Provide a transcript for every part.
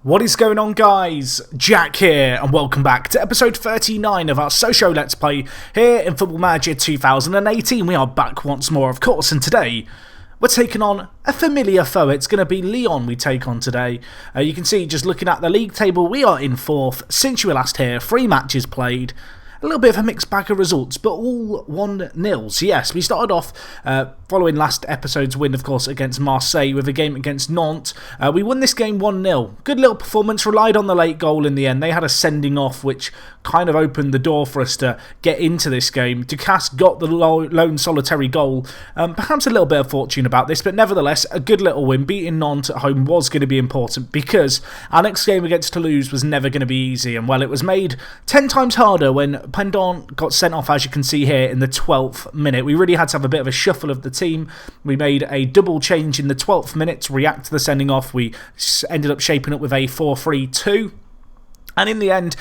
What is going on, guys? Jack here, and welcome back to episode 39 of our Sochaux Let's Play here in Football Manager 2018. We are back once more, of course, and today we're taking on a familiar foe. It's going to be Lyon we take on today. You can see, just looking at the league table, we are in 4th since you were last here. 3 matches played. A little bit of a mixed bag of results, but all 1-0. So yes, we started off following last episode's win, of course, against Marseille with a game against Nantes. We won this game 1-0. Good little performance, relied on the late goal in the end. They had a sending off, which kind of opened the door for us to get into this game. Ducasse got the lone solitary goal. Perhaps a little bit of fortune about this, but nevertheless, a good little win. Beating Nantes at home was going to be important because our next game against Toulouse was never going to be easy. And well, it was made 10 times harder when Pendant got sent off, as you can see here, in the 12th minute. We really had to have a bit of a shuffle of the team. We made a double change in the 12th minute to react to the sending off. We ended up shaping up with a 4-3-2. And in the end,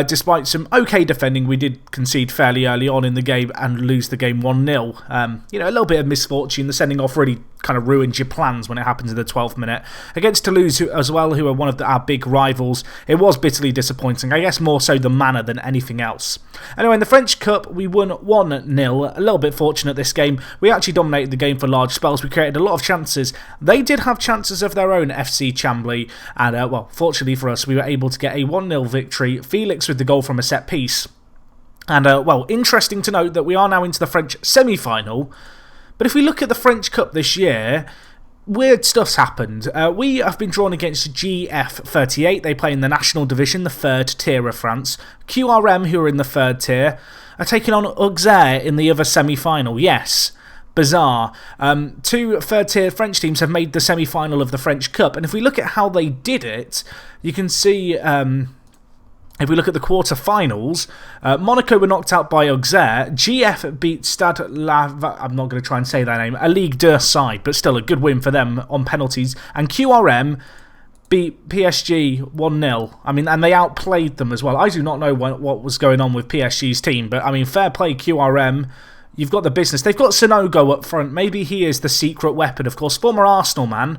despite some okay defending, we did concede fairly early on in the game and lose the game 1-0. You know, a little bit of misfortune. The sending off really kind of ruins your plans when it happens in the 12th minute. Against Toulouse as well, who are one of our big rivals, it was bitterly disappointing. I guess more so the manner than anything else. Anyway, in the French Cup, we won 1-0. A little bit fortunate this game. We actually dominated the game for large spells. We created a lot of chances. They did have chances of their own, FC Chambly. And, well, fortunately for us, we were able to get a 1-0 victory. Felix with the goal from a set piece. And, well, interesting to note that we are now into the French semi-final. But if we look at the French Cup this year, weird stuff's happened. We have been drawn against GF38. They play in the National Division, the 3rd tier of France. QRM, who are in the 3rd tier, are taking on Auxerre in the other semi-final. Yes, bizarre. 2 3rd tier French teams have made the semi-final of the French Cup. And if we look at how they did it, you can see... if we look at the quarter-finals, Monaco were knocked out by Auxerre. GF beat Stade I'm not going to try and say their name. A Ligue 2 side, but still a good win for them on penalties. And QRM beat PSG 1-0. I mean, and they outplayed them as well. I do not know what was going on with PSG's team, but I mean, fair play QRM. You've got the business. They've got Sonogo up front. Maybe he is the secret weapon, of course. Former Arsenal man.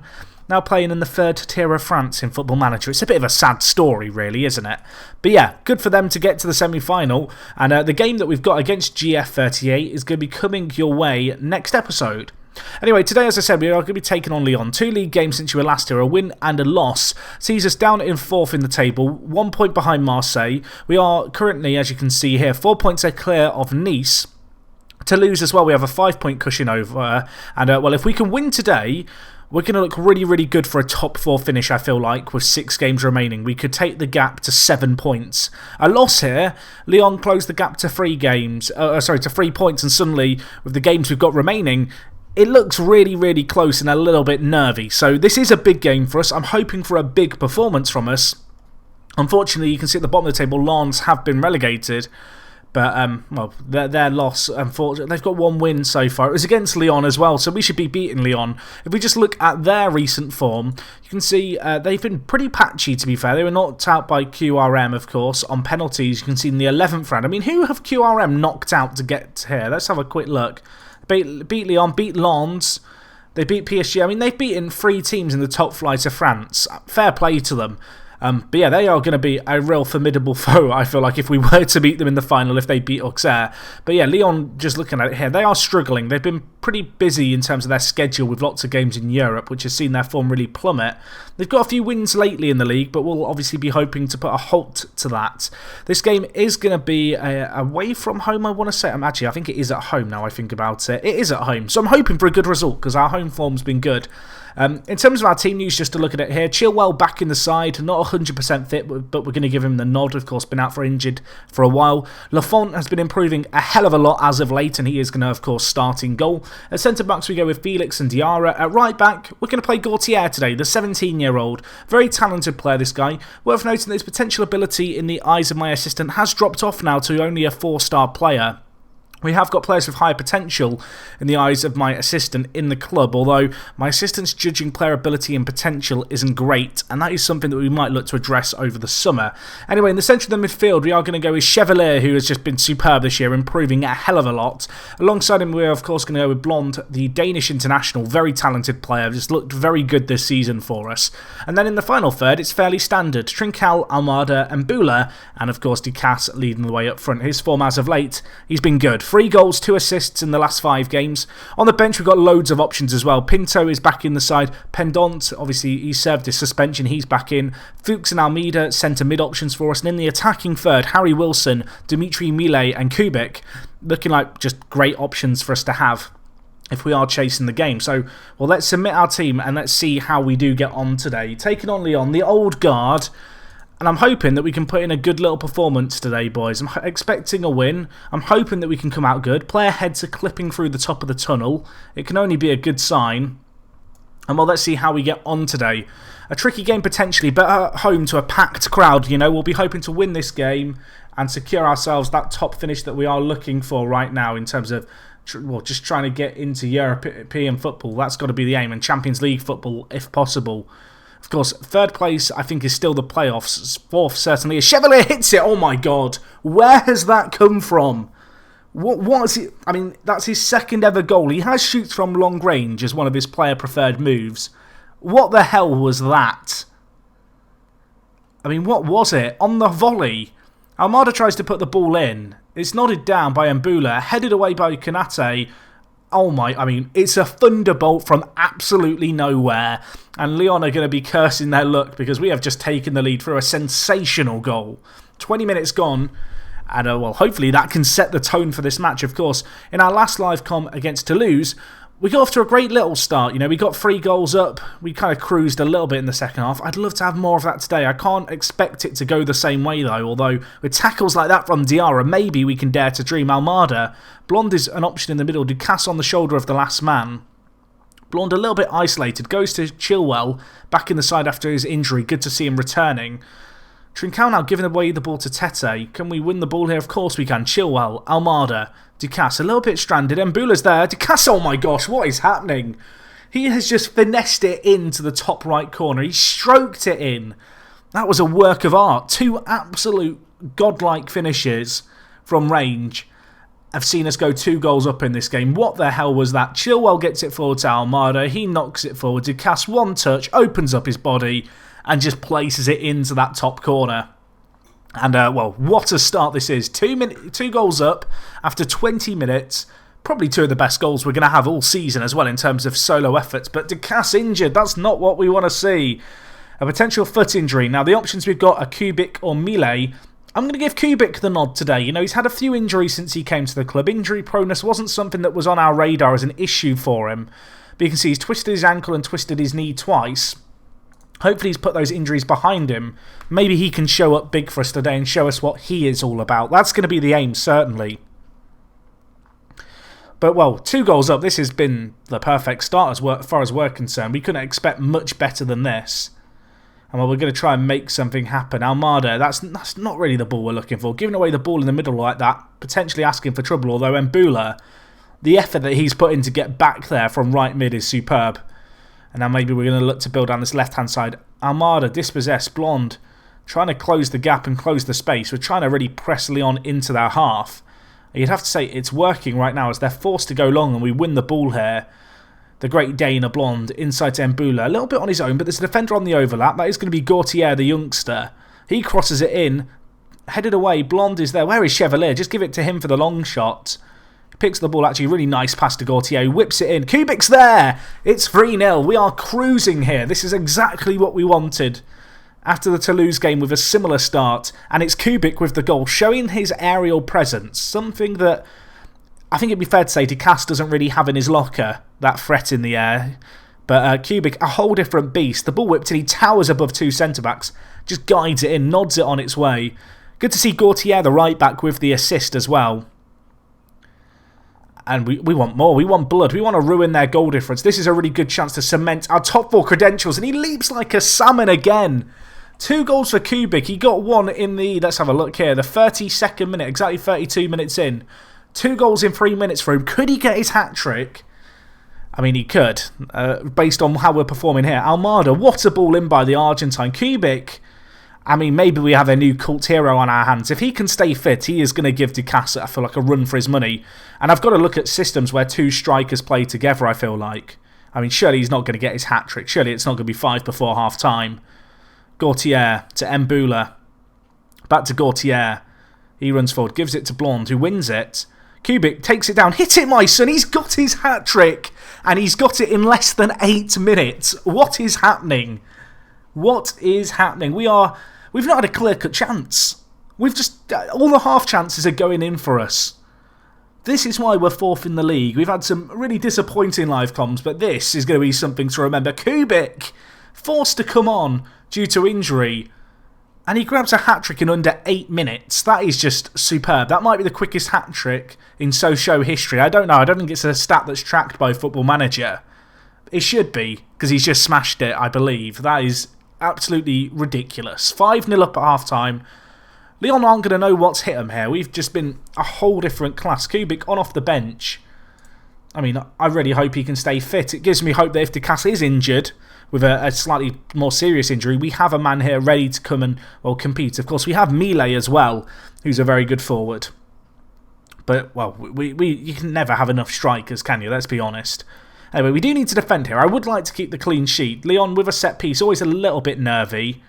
Now playing in the 3rd tier of France in Football Manager. It's a bit of a sad story, really, isn't it? But yeah, good for them to get to the semi-final. And the game that we've got against GF38 is going to be coming your way next episode. Anyway, today, as I said, we are going to be taking on Lyon. 2 league games since you were last here. A win and a loss sees us down in 4th in the table. 1 point behind Marseille. We are currently, as you can see here, 4 points clear of Nice. Toulouse as well, we have a 5-point cushion over. And, well, if we can win today... we're going to look really, really good for a top 4 finish, I feel like, with 6 games remaining. We could take the gap to 7 points. A loss here, Lyon closed the gap to 3 points, and suddenly, with the games we've got remaining, it looks really, really close and a little bit nervy. So this is a big game for us. I'm hoping for a big performance from us. Unfortunately, you can see at the bottom of the table, Lens have been relegated. But, well, their loss, unfortunately, they've got 1 win so far. It was against Lyon as well, so we should be beating Lyon. If we just look at their recent form, you can see they've been pretty patchy, to be fair. They were knocked out by QRM, of course, on penalties. You can see in the 11th round. I mean, who have QRM knocked out to get here? Let's have a quick look. Beat Lyon, beat Lens. They beat PSG. I mean, they've beaten 3 teams in the top flight of France. Fair play to them. But yeah, they are going to be a real formidable foe, I feel like, if we were to beat them in the final, if they beat Auxerre. But yeah, Lyon, just looking at it here, they are struggling. They've been pretty busy in terms of their schedule with lots of games in Europe, which has seen their form really plummet. They've got a few wins lately in the league, but we'll obviously be hoping to put a halt to that. This game is going to be away from home, I want to say. Actually, I think it is at home now I think about it. It is at home, so I'm hoping for a good result because our home form's been good. In terms of our team news, just to look at it here, Chilwell back in the side, not 100% fit, but we're going to give him the nod, of course, been out for injured for a while. Lafont has been improving a hell of a lot as of late, and he is going to, of course, start in goal. At centre-backs, we go with Felix and Diarra. At right-back, we're going to play Gautier today, the 17-year-old. Very talented player, this guy. Worth noting that his potential ability in the eyes of my assistant has dropped off now to only a 4-star player. We have got players with high potential in the eyes of my assistant in the club, although my assistant's judging player ability and potential isn't great, and that is something that we might look to address over the summer. Anyway, in the centre of the midfield, we are going to go with Chevalier, who has just been superb this year, improving a hell of a lot. Alongside him, we're of course going to go with Blond, the Danish international, very talented player, just looked very good this season for us. And then in the final third, it's fairly standard. Trincao, Almada and Bula, and of course Ducasse leading the way up front. His form as of late, he's been good. 3 goals, 2 assists in the last 5 games. On the bench, we've got loads of options as well. Pinto is back in the side. Pendant, obviously, he served his suspension. He's back in. Fuchs and Almeida, centre mid options for us. And in the attacking third, Harry Wilson, Dimitri Millet and Kubik. Looking like just great options for us to have if we are chasing the game. So, well, let's submit our team and let's see how we do get on today. Taking on Lyon, the old guard. And I'm hoping that we can put in a good little performance today, boys. I'm expecting a win. I'm hoping that we can come out good. Player heads are clipping through the top of the tunnel. It can only be a good sign. And well, let's see how we get on today. A tricky game potentially, but at home to a packed crowd, you know. We'll be hoping to win this game and secure ourselves that top finish that we are looking for right now in terms of, well, just trying to get into European football. That's got to be the aim, and Champions League football if possible. Of course, 3rd place, I think, is still the playoffs. 4th, certainly. Chevalier hits it. Oh, my God. Where has that come from? What is it? I mean, that's his 2nd ever goal. He has shoots from long range as one of his player-preferred moves. What the hell was that? I mean, what was it? On the volley, Almada tries to put the ball in. It's nodded down by Mbula, headed away by Konate. Oh my, I mean, it's a thunderbolt from absolutely nowhere. And Lyon are going to be cursing their luck because we have just taken the lead through a sensational goal. 20 minutes gone. And, well, hopefully that can set the tone for this match, of course. In our last live com against Toulouse, we got off to a great little start. You know, we got 3 goals up. We kind of cruised a little bit in the second half. I'd love to have more of that today. I can't expect it to go the same way, though. Although, with tackles like that from Diarra, maybe we can dare to dream. Almada. Blond is an option in the middle. Ducasse on the shoulder of the last man. Blond a little bit isolated. Goes to Chilwell. Back in the side after his injury. Good to see him returning. Trincao now giving away the ball to Tete. Can we win the ball here? Of course we can. Chilwell, Almada, Ducasse, a little bit stranded. Mbula's there. Ducasse, oh my gosh, what is happening? He has just finessed it into the top right corner. He stroked it in. That was a work of art. 2 absolute godlike finishes from range have seen us go 2 goals up in this game. What the hell was that? Chilwell gets it forward to Almada. He knocks it forward. Ducasse, 1 touch, opens up his body and just places it into that top corner. And, well, what a start this is. 2 goals up after 20 minutes. Probably 2 of the best goals we're going to have all season as well in terms of solo efforts. But Ducasse injured. That's not what we want to see. A potential foot injury. Now, the options we've got are Kubik or Millet. I'm going to give Kubik the nod today. You know, he's had a few injuries since he came to the club. Injury proneness wasn't something that was on our radar as an issue for him. But you can see he's twisted his ankle and twisted his knee twice. Hopefully he's put those injuries behind him. Maybe he can show up big for us today and show us what he is all about. That's going to be the aim, certainly. But, well, 2 goals up. This has been the perfect start as far as we're concerned. We couldn't expect much better than this. And, well, we're going to try and make something happen. Almada, that's not really the ball we're looking for. Giving away the ball in the middle like that, potentially asking for trouble. Although Mbula, the effort that he's put in to get back there from right mid is superb. And now maybe we're going to look to build down this left-hand side. Almada, dispossessed, Blond, trying to close the gap and close the space. We're trying to really press Lyon into their half. And you'd have to say it's working right now as they're forced to go long and we win the ball here. The great Dane, Blond, inside to Mbula. A little bit on his own, but there's a defender on the overlap. That is going to be Gautier, the youngster. He crosses it in. Headed away. Blond is there. Where is Chevalier? Just give it to him for the long shot. Picks the ball, actually, really nice pass to Gautier, whips it in. Kubik's there! It's 3-0. We are cruising here. This is exactly what we wanted after the Toulouse game with a similar start. And it's Kubik with the goal, showing his aerial presence. Something that I think it'd be fair to say Ducasse doesn't really have in his locker, that threat in the air. But Kubik, a whole different beast. The ball whipped and he towers above 2 centre-backs. Just guides it in, nods it on its way. Good to see Gautier, the right-back, with the assist as well. And we want more. We want blood. We want to ruin their goal difference. This is a really good chance to cement our top 4 credentials. And he leaps like a salmon again. 2 goals for Kubik. He got 1 in the, let's have a look here, the 32nd minute, exactly 32 minutes in. 2 goals in 3 minutes for him. Could he get his hat-trick? I mean, he could, based on how we're performing here. Almada, what a ball in by the Argentine. Kubik, I mean, maybe we have a new cult hero on our hands. If he can stay fit, he is going to give Ducasse, I feel like, a run for his money. And I've got to look at systems where 2 strikers play together, I feel like. I mean, surely he's not going to get his hat-trick. Surely it's not going to be 5 before half-time. Gautier to Mbula. Back to Gautier. He runs forward, gives it to Blonde, who wins it. Kubik takes it down. Hit it, my son. He's got his hat-trick. And he's got it in less than 8 minutes. What is happening? What is happening? We've not had a clear-cut chance. We've just... all the half chances are going in for us. This is why we're 4th in the league. We've had some really disappointing live comms, but this is going to be something to remember. Kubik, forced to come on due to injury. And he grabs a hat-trick in under 8 minutes. That is just superb. That might be the quickest hat-trick in Sochaux history. I don't know. I don't think it's a stat that's tracked by Football Manager. It should be, because he's just smashed it, I believe. That is absolutely ridiculous. 5-0 up at half-time. Lyon aren't going to know what's hit them here. We've just been a whole different class. Kubik on off the bench. I mean, I really hope he can stay fit. It gives me hope that if Ducasse is injured with a slightly more serious injury, we have a man here ready to come and, well, compete. Of course, we have Millet as well, who's a very good forward. But, well, you can never have enough strikers, can you? Let's be honest. Anyway, we do need to defend here. I would like to keep the clean sheet. Lyon with a set piece, always a little bit nervy.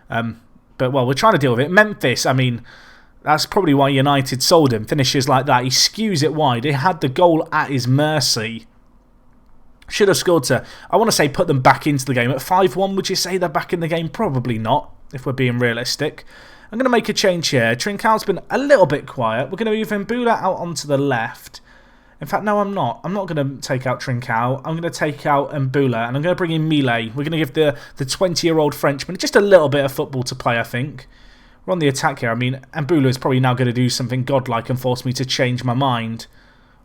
But, well, we're trying to deal with it. Memphis, I mean, that's probably why United sold him. Finishes like that. He skews it wide. He had the goal at his mercy. Should have scored to, I want to say, put them back into the game. At 5-1, would you say they're back in the game? Probably not, if we're being realistic. I'm going to make a change here. Trincão's been a little bit quiet. We're going to move Mbula out onto the left. In fact, no, I'm not. I'm not going to take out Trincão. I'm going to take out Mbula, and I'm going to bring in Millet. We're going to give the 20-year-old Frenchman just a little bit of football to play, I think. We're on the attack here. I mean, Mbula is probably now going to do something godlike and force me to change my mind.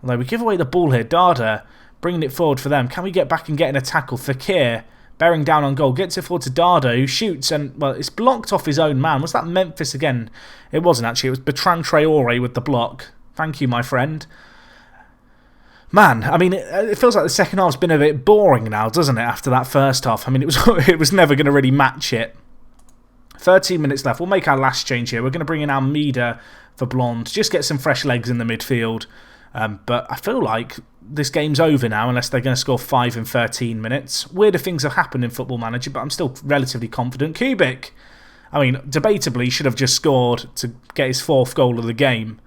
Although we give away the ball here. Dada bringing it forward for them. Can we get back and get in a tackle? Fekir bearing down on goal. Gets it forward to Dada, who shoots, and, well, it's blocked off his own man. Was that Memphis again? It wasn't, actually. It was Bertrand Traoré with the block. Thank you, my friend. Man, I mean, it feels like the second half's been a bit boring now, doesn't it, after that first half? I mean, it was never going to really match it. 13 minutes left. We'll make our last change here. We're going to bring in Almeida for Blonde. Just get some fresh legs in the midfield. But I feel like this game's over now, unless they're going to score 5 in 13 minutes. Weirder things have happened in Football Manager, but I'm still relatively confident. Kubik, I mean, debatably should have just scored to get his 4th goal of the game.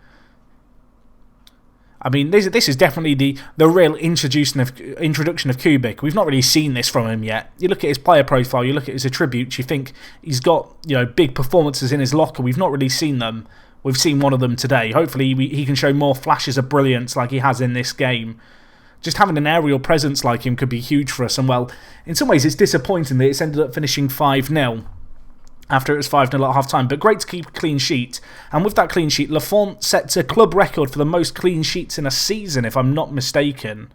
I mean, this is definitely the real introduction of Kubik. We've not really seen this from him yet. You look at his player profile, you look at his attributes, you think he's got, you know, big performances in his locker. We've not really seen them. We've seen one of them today. Hopefully he can show more flashes of brilliance like he has in this game. Just having an aerial presence like him could be huge for us. And, well, in some ways it's disappointing that it's ended up finishing 5-0. After it was 5-0 at half-time. But great to keep a clean sheet. And with that clean sheet, Lafont sets a club record for the most clean sheets in a season, if I'm not mistaken.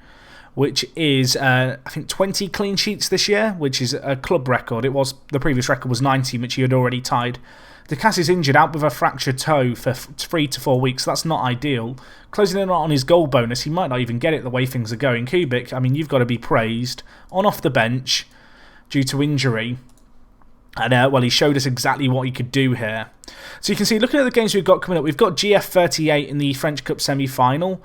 Which is, I think, 20 clean sheets this year, which is a club record. The previous record was 19, which he had already tied. Ducasse is injured, out with a fractured toe for 3 to 4 weeks. That's not ideal. Closing in on his goal bonus, he might not even get it the way things are going. Kubik, I mean, you've got to be praised. On off the bench due to injury. And, well, he showed us exactly what he could do here. So you can see, looking at the games we've got coming up, we've got GF38 in the French Cup semi-final.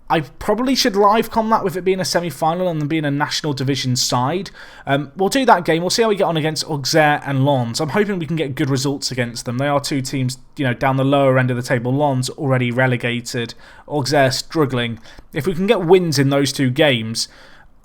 I probably should live-com that with it being a semi-final and them being a national division side. We'll do that game. We'll see how we get on against Auxerre and Lens. I'm hoping we can get good results against them. They are 2 teams, you know, down the lower end of the table. Lens already relegated. Auxerre struggling. If we can get wins in those 2 games,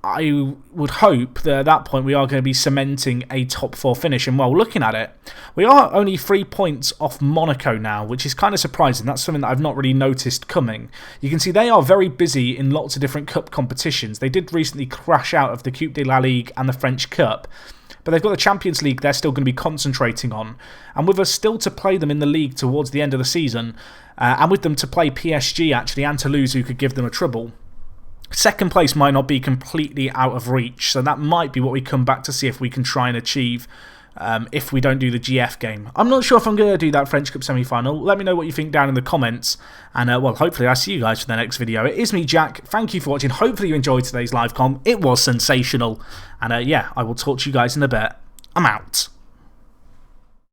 I would hope that at that point we are going to be cementing a top 4 finish. And, well, looking at it, we are only 3 points off Monaco now, which is kind of surprising. That's something that I've not really noticed coming. You can see they are very busy in lots of different cup competitions. They did recently crash out of the Coupe de la Ligue and the French Cup. But they've got the Champions League they're still going to be concentrating on. And with us still to play them in the league towards the end of the season, and with them to play PSG, actually, and Toulouse, who could give them a trouble, second place might not be completely out of reach, so that might be what we come back to see if we can try and achieve if we don't do the GF game. I'm not sure if I'm going to do that French Cup semi-final. Let me know what you think down in the comments. And, well, hopefully I'll see you guys for the next video. It is me, Jack. Thank you for watching. Hopefully you enjoyed today's live com. It was sensational. And, yeah, I will talk to you guys in a bit. I'm out.